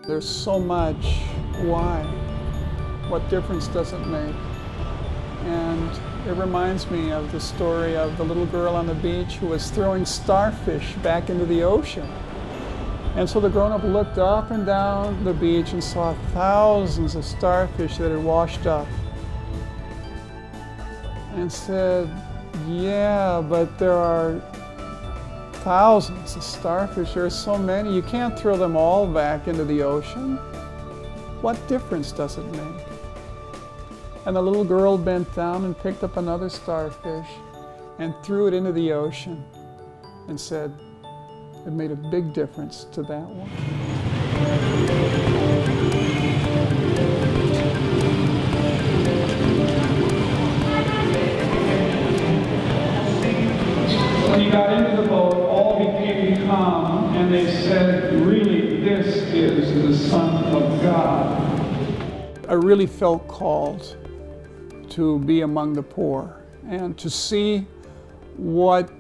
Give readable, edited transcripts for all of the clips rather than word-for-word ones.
There's so much. Why? What difference does it make? And it reminds me of the story of the little girl on the beach who was throwing starfish back into the ocean. And so the grown-up looked up and down the beach and saw thousands of starfish that had washed up. And said, yeah, but there are thousands of starfish. There are so many. You can't throw them all back into the ocean. What difference does it make? And the little girl bent down and picked up another starfish and threw it into the ocean and said, it made a big difference to that one. When he got into the boat, all became calm, and they said, really, this is the Son of God. I really felt called to be among the poor and to see what,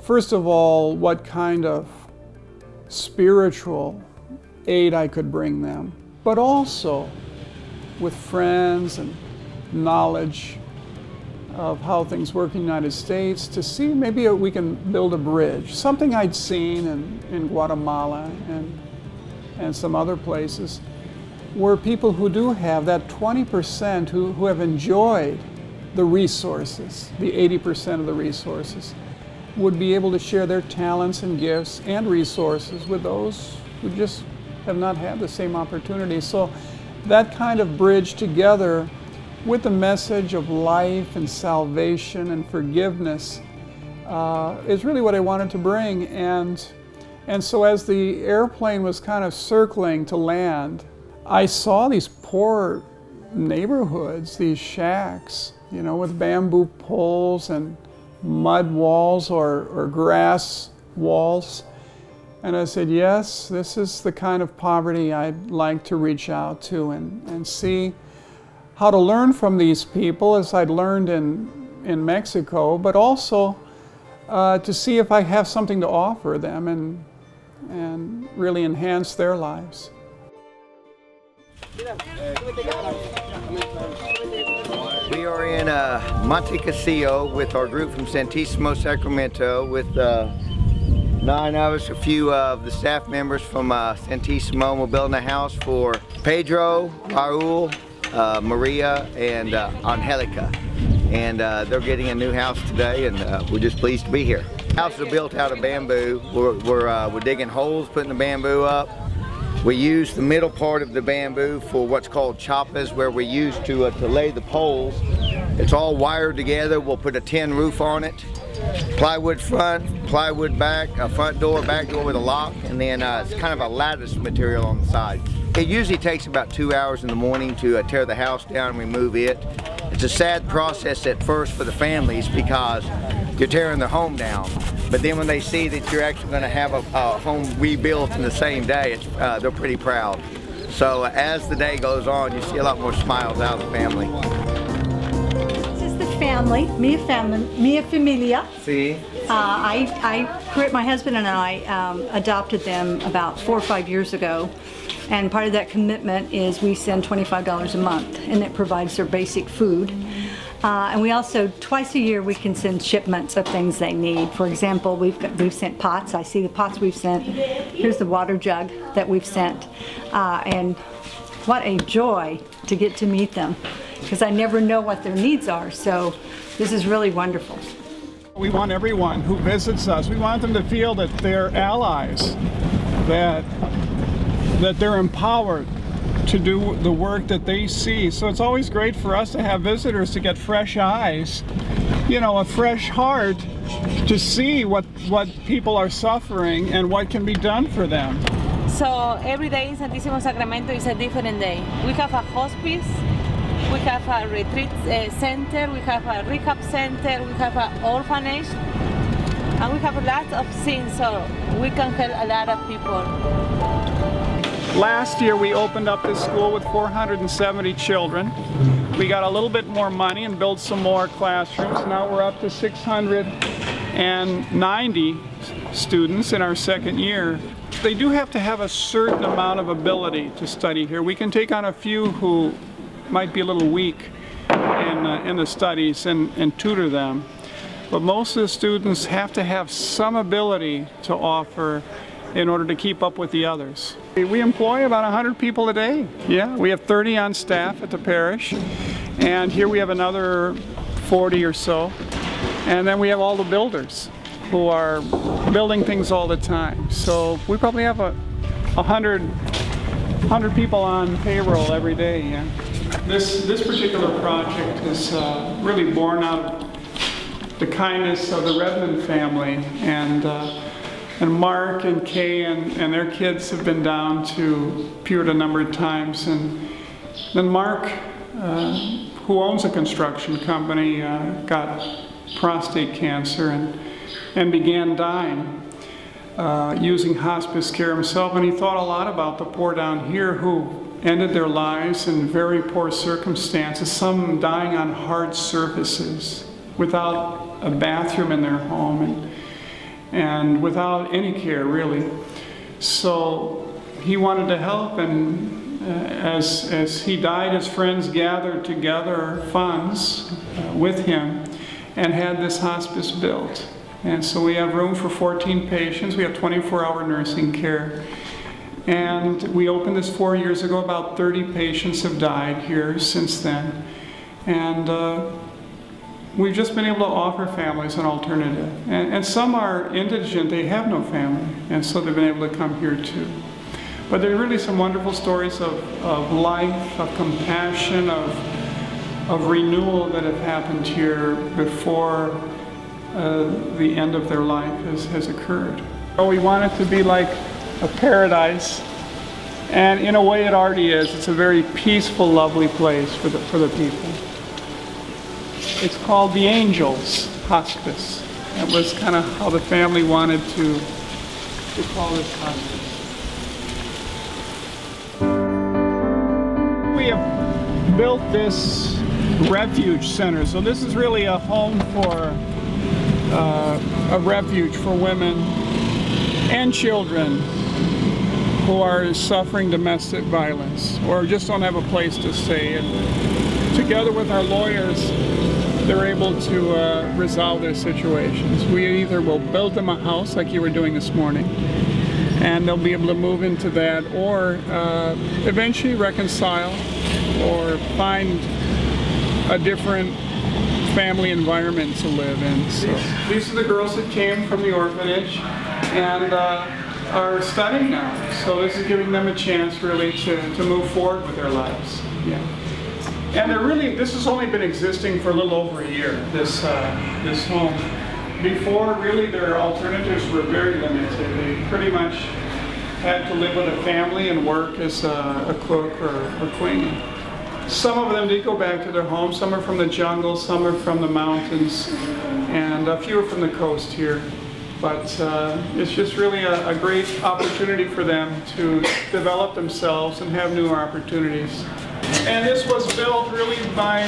first of all, what kind of spiritual aid I could bring them, but also with friends and knowledge of how things work in the United States, to see maybe we can build a bridge, something I'd seen in Guatemala and some other places, where people who do have that 20% who have enjoyed the resources, the 80% of the resources, would be able to share their talents and gifts and resources with those who just have not had the same opportunity. So that kind of bridge together with the message of life and salvation and forgiveness is really what I wanted to bring. And so as the airplane was kind of circling to land, I saw these poor neighborhoods, these shacks, you know, with bamboo poles and mud walls or grass walls. And I said, yes, this is the kind of poverty I'd like to reach out to and see how to learn from these people as I'd learned in Mexico, but also to see if I have something to offer them and really enhance their lives. We are in Monte Casillo with our group from Santisimo, Sacramento, with 9 of us, a few of the staff members from Santisimo. We're building a house for Pedro, Raul, Maria, and Angelica. And they're getting a new house today, and we're just pleased to be here. Houses are built out of bamboo. We're digging holes, putting the bamboo up. We use the middle part of the bamboo for what's called chapas, where we use to lay the poles. It's all wired together. We'll put a tin roof on it, plywood front, plywood back, a front door, back door with a lock, and then it's kind of a lattice material on the side. It usually takes about 2 hours in the morning to tear the house down and remove it. It's a sad process at first for the families because you're tearing their home down. But then when they see that you're actually going to have a home rebuilt in the same day, they're pretty proud. So as the day goes on, you see a lot more smiles out of the family. This is the family, mia familia. See? My husband and I adopted them about 4 or 5 years ago. And part of that commitment is we send $25 a month, and it provides their basic food. And we also, twice a year, we can send shipments of things they need. For example, we've sent pots. I see the pots we've sent. Here's the water jug that we've sent. And what a joy to get to meet them, because I never know what their needs are. So this is really wonderful. We want everyone who visits us, we want them to feel that they're allies, that they're empowered to do the work that they see. So it's always great for us to have visitors to get fresh eyes, you know, a fresh heart to see what people are suffering and what can be done for them. So every day in Santisimo Sacramento is a different day. We have a hospice, we have a retreat center, we have a rehab center, we have an orphanage, and we have a lot of things, so we can help a lot of people. Last year we opened up this school with 470 children. We got a little bit more money and built some more classrooms. Now we're up to 690 students in our second year. They do have to have a certain amount of ability to study here. We can take on a few who might be a little weak in the studies and tutor them. But most of the students have to have some ability to offer in order to keep up with the others. We employ about 100 people a day. Yeah, we have 30 on staff at the parish, and here we have another 40 or so. And then we have all the builders who are building things all the time. So we probably have 100 people on payroll every day. Yeah. This particular project is really born out of the kindness of the Redmond family, and Mark and Kay and their kids have been down to Piura a number of times, and then Mark, who owns a construction company, got prostate cancer and began dying using hospice care himself, and he thought a lot about the poor down here who ended their lives in very poor circumstances, some dying on hard surfaces without a bathroom in their home and without any care really. So he wanted to help, and as he died, his friends gathered together funds with him and had this hospice built. And so we have room for 14 patients. We have 24-hour nursing care. And we opened this 4 years ago. About 30 patients have died here since then. And we've just been able to offer families an alternative. And some are indigent, they have no family, and so they've been able to come here too. But there are really some wonderful stories of life, of compassion, of renewal that have happened here before the end of their life has occurred. So we want it to be like a paradise, and in a way it already is. It's a very peaceful, lovely place for the people. It's called the Angels Hospice. That was kind of how the family wanted to call this hospice. We have built this refuge center. So this is really a home for a refuge for women and children who are suffering domestic violence or just don't have a place to stay. And together with our lawyers, they're able to resolve their situations. We either will build them a house like you were doing this morning, and they'll be able to move into that, or eventually reconcile or find a different family environment to live in. So these are the girls that came from the orphanage and are studying now. So this is giving them a chance really to move forward with their lives. Yeah. And they're really, this has only been existing for a little over a year, this home. Before, really, their alternatives were very limited. They pretty much had to live with a family and work as a cook or a cleaner. Some of them did go back to their homes. Some are from the jungle, some are from the mountains, and a few are from the coast here. But it's just really a great opportunity for them to develop themselves and have new opportunities. And this was built really by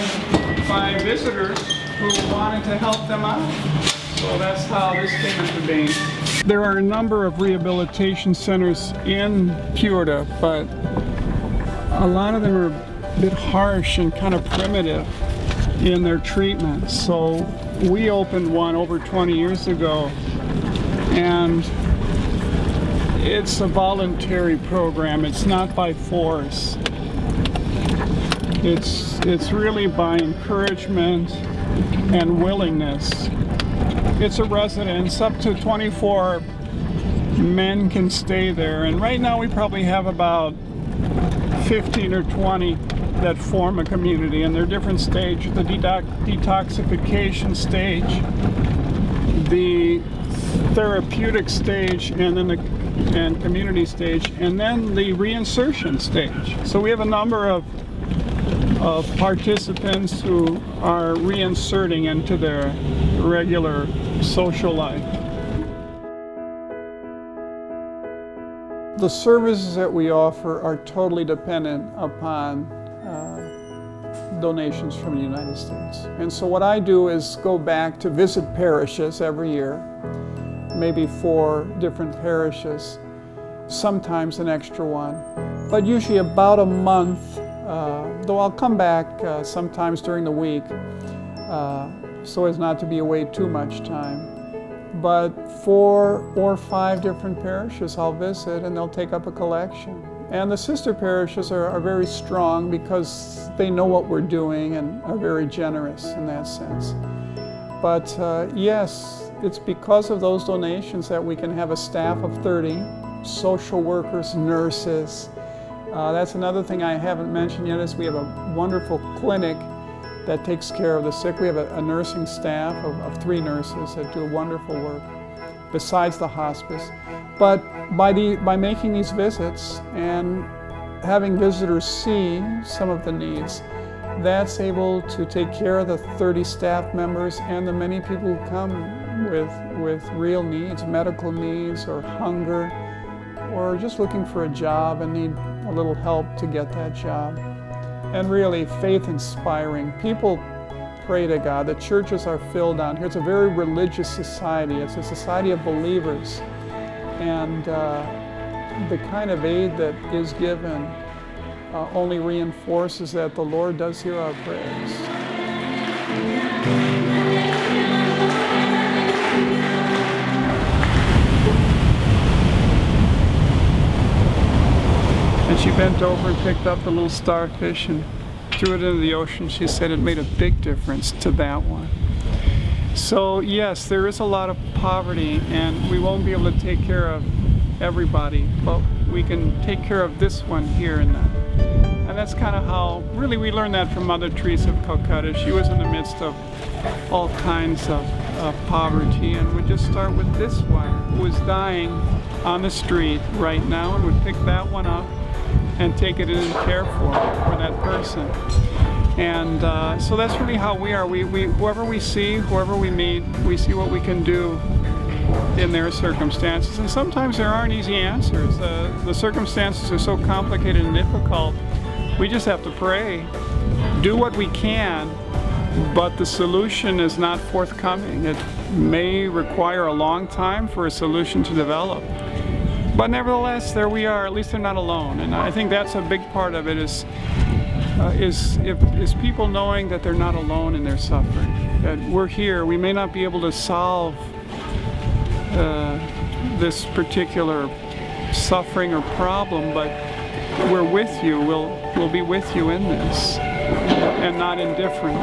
visitors who wanted to help them out. So that's how this came into being. There are a number of rehabilitation centers in Piura, but a lot of them are a bit harsh and kind of primitive in their treatment. So we opened one over 20 years ago, and it's a voluntary program. It's not by force. It's really by encouragement and willingness. It's a residence. Up to 24 men can stay there, and right now we probably have about 15 or 20 that form a community, and they're different stages: the detoxification stage, the therapeutic stage, and then the community stage, and then the reinsertion stage. So we have a number of participants who are reinserting into their regular social life. The services that we offer are totally dependent upon donations from the United States. And so what I do is go back to visit parishes every year, maybe 4 different parishes, sometimes an extra one, but usually about a month, though I'll come back sometimes during the week so as not to be away too much time. But 4 or 5 different parishes I'll visit, and they'll take up a collection. And the sister parishes are very strong because they know what we're doing and are very generous in that sense. But yes, it's because of those donations that we can have a staff of 30, social workers, nurses. That's another thing I haven't mentioned yet, is we have a wonderful clinic that takes care of the sick. We have a nursing staff of 3 nurses that do wonderful work besides the hospice. But by making these visits and having visitors see some of the needs, that's able to take care of the 30 staff members and the many people who come with real needs, medical needs or hunger, or just looking for a job and need a little help to get that job. And really faith-inspiring. People pray to God. The churches are filled down here. It's a very religious society. It's a society of believers. And the kind of aid that is given only reinforces that the Lord does hear our prayers. And she bent over and picked up the little starfish and threw it into the ocean. She said it made a big difference to that one. So yes, there is a lot of poverty, and we won't be able to take care of everybody, but we can take care of this one here and that. And that's kind of how, really we learned that from Mother Teresa of Calcutta. She was in the midst of all kinds of poverty, and would just start with this one, who was dying on the street right now, and would pick that one up and take it in and care for that person. And so that's really how we are. Whoever we see, whoever we meet, we see what we can do in their circumstances. And sometimes there aren't easy answers. The circumstances are so complicated and difficult. We just have to pray, do what we can, but the solution is not forthcoming. It may require a long time for a solution to develop. But nevertheless, there we are. At least they're not alone. And I think that's a big part of it, is people knowing that they're not alone in their suffering. That we're here. We may not be able to solve this particular suffering or problem, but we're with you. We'll be with you in this, and not indifferent.